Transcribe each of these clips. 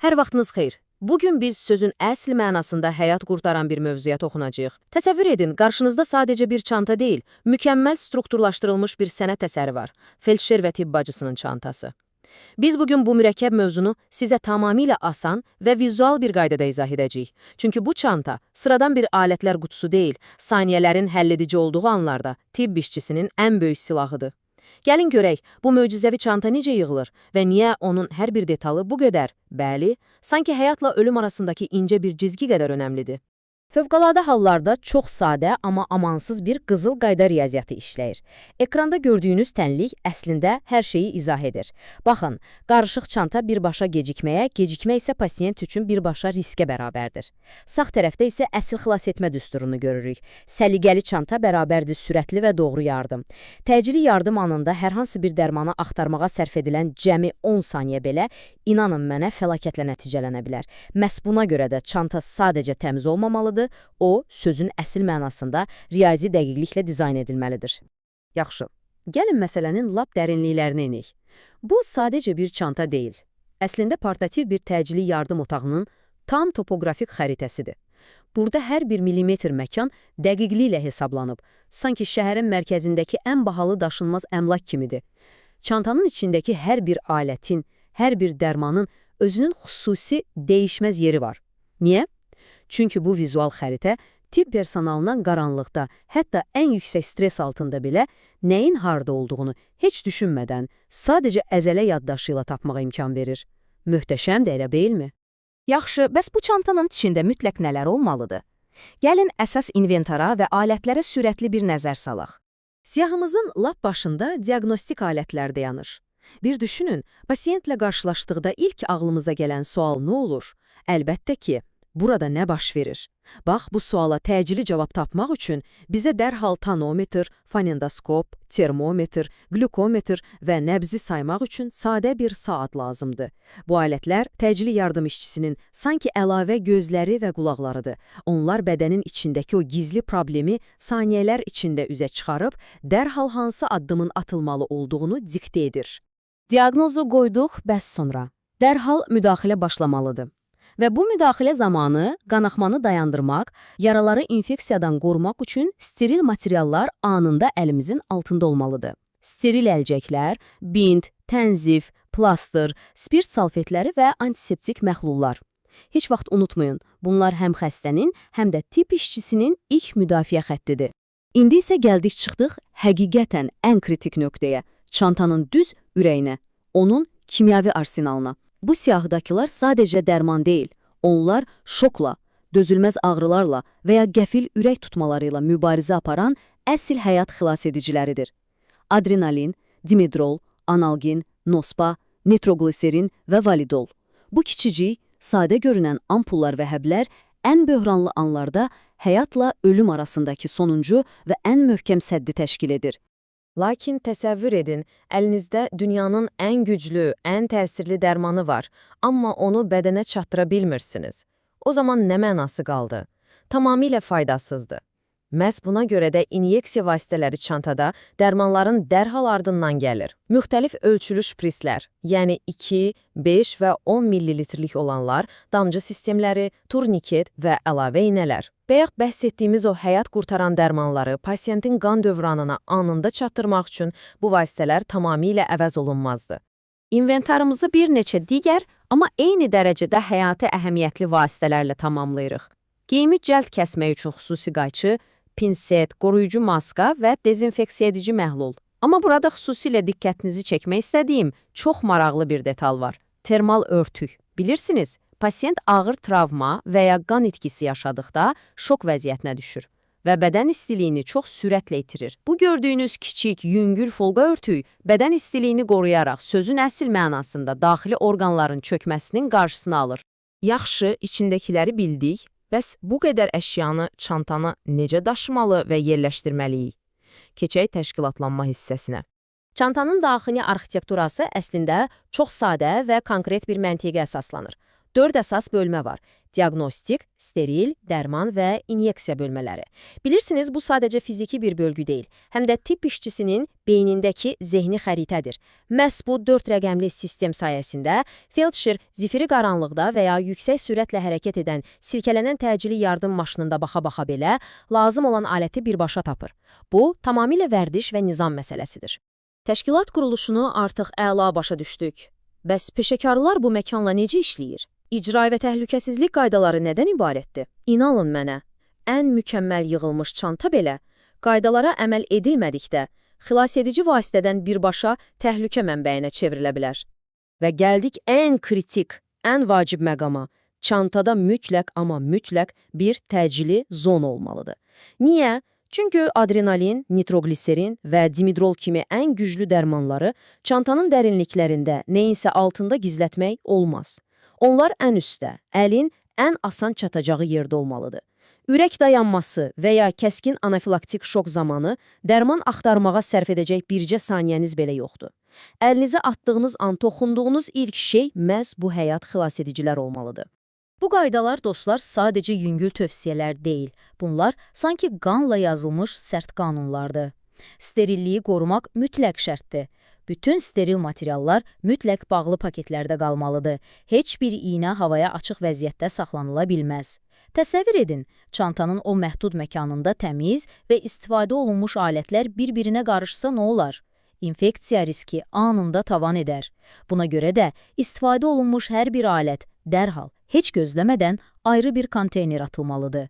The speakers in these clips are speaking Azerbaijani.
Hər vaxtınız xeyir. Bugün biz sözün əsl mənasında həyat qurtaran bir mövzuya toxunacağıq. Təsəvvür edin, qarşınızda sadəcə bir çanta deyil, mükəmməl strukturlaşdırılmış bir sənət əsəri var. Felçer və tibb bacısının çantası. Biz bugün bu mürəkkəb mövzunu sizə tamamilə asan və vizual bir qaydada izah edəcəyik. Çünki bu çanta sıradan bir alətlər qutusu deyil, saniyələrin həlledici olduğu anlarda tibb işçisinin ən böyük silahıdır. Gəlin görək, bu möcüzəvi çanta necə yığılır və niyə onun hər bir detalı bu qədər, bəli, sanki həyatla ölüm arasındakı incə bir cizgi qədər önəmlidir. Fövqəladə hallarda çox sadə, amma amansız bir qızıl qayda riyaziyyatı işləyir. Ekranda gördüyünüz tənlik əslində hər şeyi izah edir. Baxın, qarışıq çanta birbaşa gecikməyə, gecikmə isə pasiyent üçün birbaşa riskə bərabərdir. Sağ tərəfdə isə əsl xilas etmə düsturunu görürük. Səliqəli çanta bərabərdir sürətli və doğru yardım. Təcili yardım anında hər hansı bir dərmanı axtarmağa sərf edilən cəmi 10 saniyə belə, inanın mənə, fəlakətlə nəticələnə bilər. Məhz buna görə də çanta sadəcə təmiz olmamalıdır, o, sözün əsl mənasında riyazi dəqiqliklə dizayn edilməlidir. Yaxşı, gəlin məsələnin lap dərinliklərinə inik. Bu sadəcə bir çanta deyil. Əslində portativ bir təcili yardım otağının tam topografik xəritəsidir. Burada hər bir millimetr məkan dəqiqliklə hesablanıb, sanki şəhərin mərkəzindəki ən bahalı daşınmaz əmlak kimidir. Çantanın içindəki hər bir alətin, hər bir dərmanın özünün xüsusi dəyişməz yeri var. Niyə? Çünki bu vizual xəritə tibb personalına qaranlıqda, hətta ən yüksək stres altında belə nəyin harda olduğunu heç düşünmədən sadəcə əzələ yaddaşı ilə tapmağa imkan verir. Möhtəşəm də elə deyilmi? Yaxşı, bəs bu çantanın içində mütləq nələr olmalıdır? Gəlin əsas inventara və alətlərə sürətli bir nəzər salaq. Siyahımızın lap başında diaqnostik alətlər dayanır. Bir düşünün, pasiyentlə qarşılaşdıqda ilk ağlımıza gələn sual nə olur? Əlbəttə ki, burada nə baş verir? Bax, bu suala təcili cavab tapmaq üçün bizə dərhal tonometr, fonendoskop, termometr, glukometr və nəbzi saymaq üçün sadə bir saat lazımdır. Bu alətlər təcili yardım işçisinin sanki əlavə gözləri və qulaqlarıdır. Onlar bədənin içindəki o gizli problemi saniyələr içində üzə çıxarıb, dərhal hansı addımın atılmalı olduğunu diktə edir. Diaqnozu qoyduq, bəs sonra dərhal müdaxilə başlamalıdır. Və bu müdaxilə zamanı qanaxmanı dayandırmaq, yaraları infeksiyadan qorumaq üçün steril materiallar anında əlimizin altında olmalıdır. Steril əlcəklər, bint, tənzif, plastır, spirt salfetləri və antiseptik məhlullar. Heç vaxt unutmayın, bunlar həm xəstənin, həm də tibb işçisinin ilk müdafiə xəttidir. İndi isə gəldik çıxdıq həqiqətən ən kritik nöqtəyə, çantanın düz ürəyinə, onun kimyəvi arsenalına. Bu siyahıdakılar sadəcə dərman deyil, onlar şokla, dözülməz ağrılarla və ya qəfil ürək tutmaları ilə mübarizə aparan əsl həyat xilas ediciləridir. Adrenalin, dimedrol, analgin, nospa, nitrogliserin və validol. Bu kiçicik, sadə görünən ampullar və həblər ən böhranlı anlarda həyatla ölüm arasındakı sonuncu və ən möhkəm səddi təşkil edir. Lakin təsəvvür edin, əlinizdə dünyanın ən güclü, ən təsirli dərmanı var, amma onu bədənə çatdıra bilmirsiniz. O zaman nə mənası qaldı? Tamamilə faydasızdır. Məhz buna görə də inyeksiya vasitələri çantada dərmanların dərhal ardından gəlir. Müxtəlif ölçülü şprislər, yəni 2, 5 və 10 millilitrlik olanlar, damcı sistemləri, turniket və əlavə iynələr. Bayaq bəhs etdiyimiz o həyat qurtaran dərmanları pasiyentin qan dövranına anında çatdırmaq üçün bu vasitələr tamamilə əvəz olunmazdı. İnventarımızı bir neçə digər, amma eyni dərəcədə həyati əhəmiyyətli vasitələrlə tamamlayırıq. Geyimi cəld kəsmək üçün xüsusi qayçı, pinset, qoruyucu maska və dezinfeksiya edici məhlul. Amma burada xüsusilə diqqətinizi çəkmək istədiyim çox maraqlı bir detal var. Termal örtük. Bilirsiniz, pasiyent ağır travma və ya qan itkisi yaşadıqda şok vəziyyətinə düşür və bədən istiliyini çox sürətlə itirir. Bu gördüyünüz kiçik, yüngül folqa örtük bədən istiliyini qoruyaraq sözün əsl mənasında daxili orqanların çökməsinin qarşısını alır. Yaxşı, içindəkiləri bildik. Bəs bu qədər əşyanı, çantanı necə daşımalı və yerləşdirməliyik? Keçək təşkilatlanma hissəsinə. Çantanın daxili arxitekturası əslində çox sadə və konkret bir məntiqə əsaslanır. 4 əsas bölmə var. Diaqnostik, steril, dərman və inyeksiya bölmələri. Bilirsiniz, bu sadəcə fiziki bir bölgü deyil, həm də tibb işçisinin beynindəki zehni xəritədir. Məhz bu 4 rəqəmli sistem sayəsində felçer zifiri qaranlıqda və ya yüksək sürətlə hərəkət edən silkələnən təcili yardım maşınında baxa-baxa belə lazım olan aləti birbaşa tapır. Bu, tamamilə vərdiş və nizam məsələsidir. Təşkilat quruluşunu artıq əla başa düşdük. Bəs peşəkarlar bu məkanla necə işləyir? İcra və təhlükəsizlik qaydaları nədən ibarətdir? İnanın mənə, ən mükəmməl yığılmış çanta belə qaydalara əməl edilmədikdə xilasedici vasitədən birbaşa təhlükə mənbəyinə çevrilə bilər. Və gəldik ən kritik, ən vacib məqama. Çantada mütləq amma mütləq bir təcili zon olmalıdır. Niyə? Çünki adrenalin, nitrogliserin və dimidrol kimi ən güclü dərmanları çantanın dərinliklərində neyinsə altında gizlətmək olmaz. Onlar ən üstdə, əlin ən asan çatacağı yerdə olmalıdır. Ürək dayanması və ya kəskin anafilaktik şok zamanı dərman axtarmağa sərf edəcək bircə saniyəniz belə yoxdur. Əlinizə atdığınız an toxunduğunuz ilk şey məhz bu həyat xilasedicilər olmalıdır. Bu qaydalar, dostlar, sadəcə yüngül tövsiyələr deyil. Bunlar sanki qanla yazılmış sərt qanunlardır. Sterilliyi qorumaq mütləq şərtdir. Bütün steril materiallar mütləq bağlı paketlərdə qalmalıdır. Heç bir iynə havaya açıq vəziyyətdə saxlanıla bilməz. Təsəvvür edin, çantanın o məhdud məkanında təmiz və istifadə olunmuş alətlər bir-birinə qarışsa nə olar? İnfeksiya riski anında tavan edər. Buna görə də istifadə olunmuş hər bir alət dərhal, heç gözləmədən ayrı bir konteyner atılmalıdır.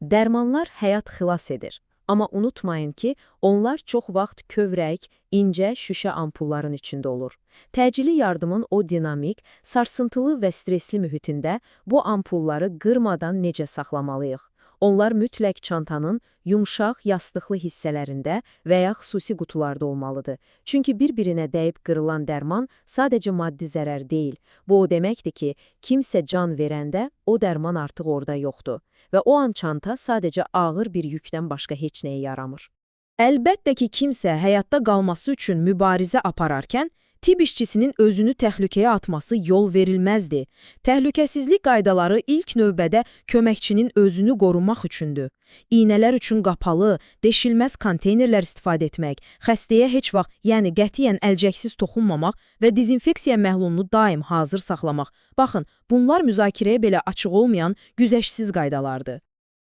Dərmanlar həyat xilas edir. Amma unutmayın ki, onlar çox vaxt kövrək, incə şüşə ampulların içində olur. Təcili yardımın o dinamik, sarsıntılı və stresli mühitində bu ampulları qırmadan necə saxlamalıyıq? Onlar mütləq çantanın yumşaq, yastıqlı hissələrində və ya xüsusi qutularda olmalıdır. Çünki bir-birinə dəyib qırılan dərman sadəcə maddi zərər deyil. Bu o deməkdir ki, kimsə can verəndə o dərman artıq orada yoxdur. Və o an çanta sadəcə ağır bir yükdən başqa heç nəyə yaramır. Əlbəttə ki, kimsə həyatda qalması üçün mübarizə apararkən, tibb işçisinin özünü təhlükəyə atması yol verilməzdi. Təhlükəsizlik qaydaları ilk növbədə köməkçinin özünü qorumaq üçündür. İynələr üçün qapalı, deşilməz konteynerlər istifadə etmək, xəstəyə heç vaxt, yəni qətiyyən əlcəksiz toxunmamaq və dezinfeksiya məhlulunu daim hazır saxlamaq. Baxın, bunlar müzakirəyə belə açıq olmayan güzəştsiz qaydalardır.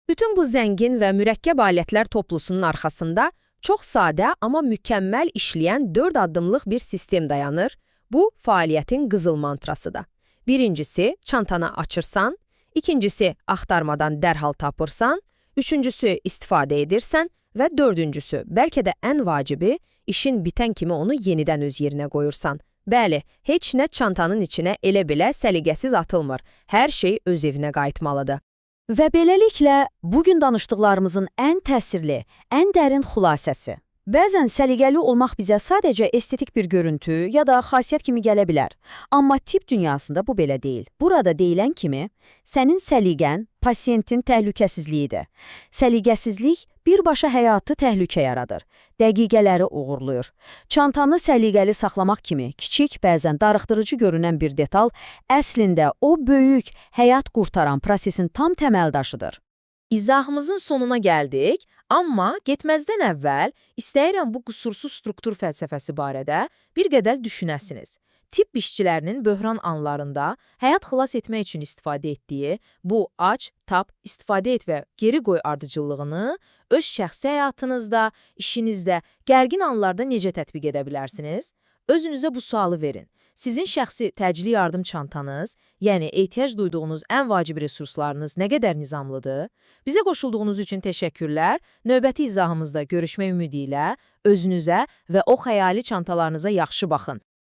Bütün bu zəngin və mürəkkəb alətlər toplusunun arxasında çox sadə, amma mükəmməl işləyən 4 addımlıq bir sistem dayanır. Bu, fəaliyyətin qızıl mantrasıdır. Birincisi, çantanı açırsan, ikincisi, axtarmadan dərhal tapırsan, üçüncüsü, istifadə edirsən və dördüncüsü, bəlkə də ən vacibi, işin bitən kimi onu yenidən öz yerinə qoyursan. Bəli, heç nə çantanın içinə elə-belə səliqəsiz atılmır. Hər şey öz evinə qayıtmalıdır. Və beləliklə, bugün danışdıqlarımızın ən təsirli, ən dərin xülasəsi. Bəzən səliqəli olmaq bizə sadəcə estetik bir görüntü ya da xasiyyət kimi gələ bilər. Amma tibb dünyasında bu belə deyil. Burada deyilən kimi, sənin səliqən pasiyentin təhlükəsizliyidir. Səliqəsizlik birbaşa həyatı təhlükə yaradır. Dəqiqələri uğurluyur. Çantanı səliqəli saxlamaq kimi kiçik, bəzən darıxdırıcı görünən bir detal, əslində o böyük, həyat qurtaran prosesin tam təməldaşıdır. İzahımızın sonuna gəldik, amma getməzdən əvvəl istəyirəm bu qüsursuz struktur fəlsəfəsi barədə bir qədər düşünəsiniz. Tibb işçilərinin böhran anlarında həyat xilas etmək üçün istifadə etdiyi bu aç, tap, istifadə et və geri qoy ardıcıllığını öz şəxsi həyatınızda, işinizdə, gərgin anlarda necə tətbiq edə bilərsiniz? Özünüzə bu sualı verin. Sizin şəxsi təcili yardım çantanız, yəni ehtiyac duyduğunuz ən vacib resurslarınız nə qədər nizamlıdır? Bizə qoşulduğunuz üçün təşəkkürlər. Növbəti izahımızda görüşmək ümidi ilə özünüzə və o xəyali çantalarınıza yaxşı baxın.